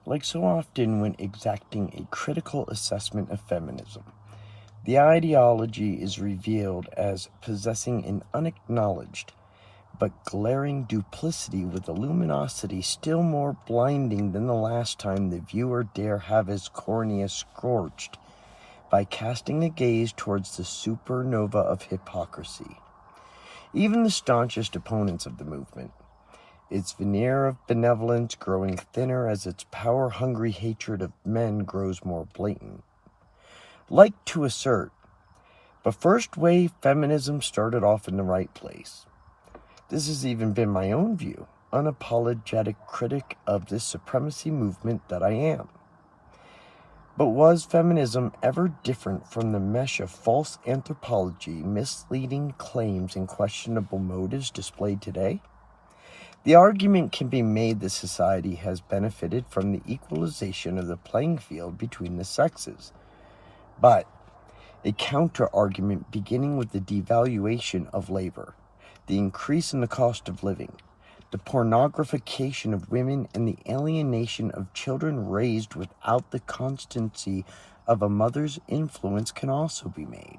Like so often when exacting a critical assessment of feminism, the ideology is revealed as possessing an unacknowledged but glaring duplicity with a luminosity still more blinding than the last time the viewer dare have his cornea scorched by casting a gaze towards the supernova of hypocrisy. Even the staunchest opponents of the movement, its veneer of benevolence growing thinner as its power-hungry hatred of men grows more blatant, like to assert, but first-wave feminism started off in the right place. This has even been my own view, unapologetic critic of this supremacy movement that I am. But was feminism ever different from the mesh of false anthropology, misleading claims, and questionable motives displayed today? The argument can be made that society has benefited from the equalization of the playing field between the sexes, but a counter-argument beginning with the devaluation of labor, the increase in the cost of living, the pornographication of women, and the alienation of children raised without the constancy of a mother's influence can also be made,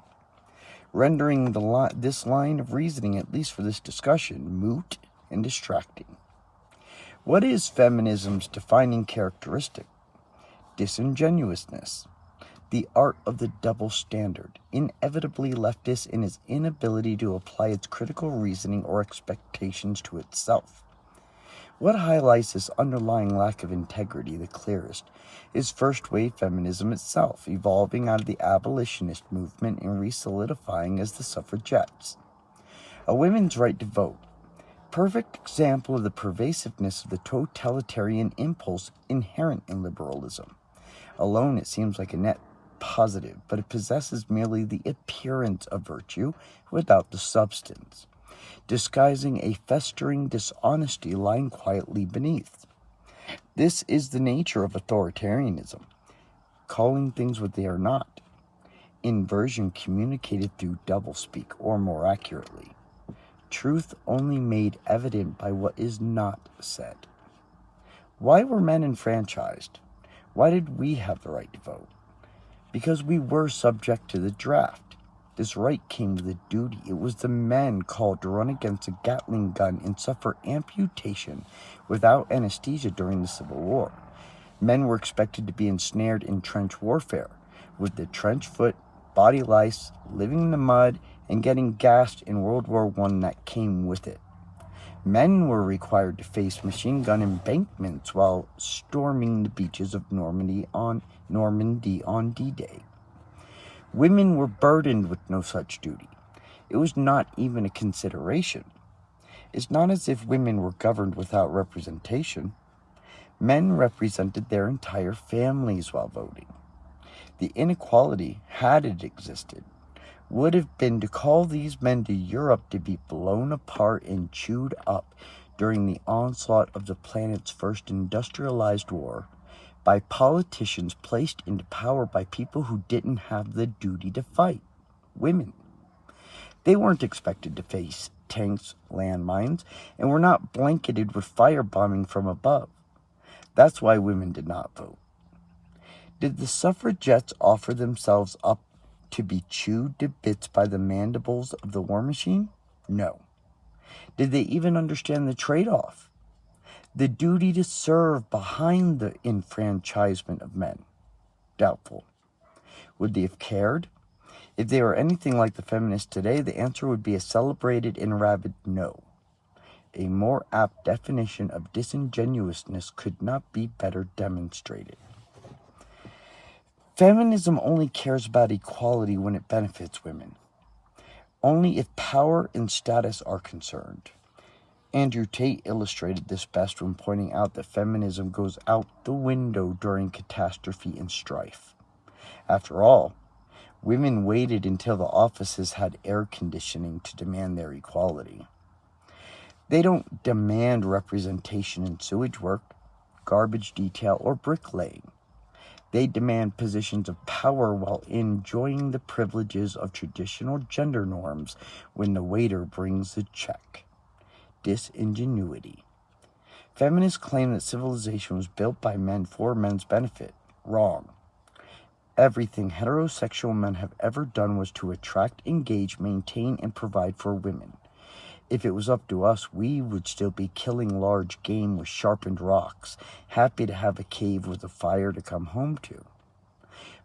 rendering this line of reasoning, at least for this discussion, moot and distracting. What is feminism's defining characteristic? Disingenuousness. The art of the double standard, inevitably leftist in its inability to apply its critical reasoning or expectations to itself. What highlights this underlying lack of integrity the clearest is first-wave feminism itself, evolving out of the abolitionist movement and re-solidifying as the suffragettes. A women's right to vote. Perfect example of the pervasiveness of the totalitarian impulse inherent in liberalism. Alone, it seems like a net positive, but it possesses merely the appearance of virtue without the substance, disguising a festering dishonesty lying quietly beneath. This is the nature of authoritarianism, calling things what they are not, inversion communicated through doublespeak, or more accurately, truth only made evident by what is not said. Why were men enfranchised? Why did we have the right to vote? Because we were subject to the draft. This right came with a duty. It was the men called to run against a Gatling gun and suffer amputation without anesthesia during the Civil War. Men were expected to be ensnared in trench warfare, with the trench foot, body lice, living in the mud, and getting gassed in World War I that came with it. Men were required to face machine gun embankments while storming the beaches of Normandy on D-Day. Women were burdened with no such duty. It was not even a consideration. It's not as if women were governed without representation. Men represented their entire families while voting. The inequality, had it existed, would have been to call these men to Europe to be blown apart and chewed up during the onslaught of the planet's first industrialized war by politicians placed into power by people who didn't have the duty to fight, women. They weren't expected to face tanks, landmines, and were not blanketed with firebombing from above. That's why women did not vote. Did the suffragettes offer themselves up to be chewed to bits by the mandibles of the war machine? No. Did they even understand the trade-off? The duty to serve behind the enfranchisement of men? Doubtful. Would they have cared? If they were anything like the feminists today, the answer would be a celebrated and rabid no. A more apt definition of disingenuousness could not be better demonstrated. Feminism only cares about equality when it benefits women, only if power and status are concerned. Andrew Tate illustrated this best when pointing out that feminism goes out the window during catastrophe and strife. After all, women waited until the offices had air conditioning to demand their equality. They don't demand representation in sewage work, garbage detail, or bricklaying. They demand positions of power while enjoying the privileges of traditional gender norms when the waiter brings the check. Disingenuity. Feminists claim that civilization was built by men for men's benefit. Wrong. Everything heterosexual men have ever done was to attract, engage, maintain, and provide for women. If it was up to us, we would still be killing large game with sharpened rocks, happy to have a cave with a fire to come home to.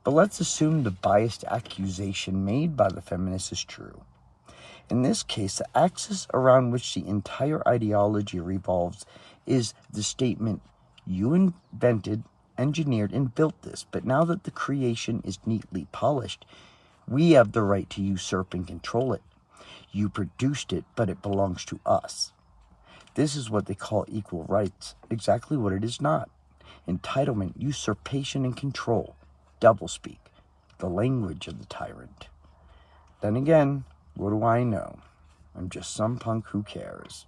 But let's assume the biased accusation made by the feminists is true. In this case, the axis around which the entire ideology revolves is the statement, you invented, engineered, and built this, but now that the creation is neatly polished, we have the right to usurp and control it. You produced it, but it belongs to us. This is what they call equal rights, exactly what it is not. Entitlement, usurpation, and control. Doublespeak, the language of the tyrant. Then again, what do I know? I'm just some punk who cares.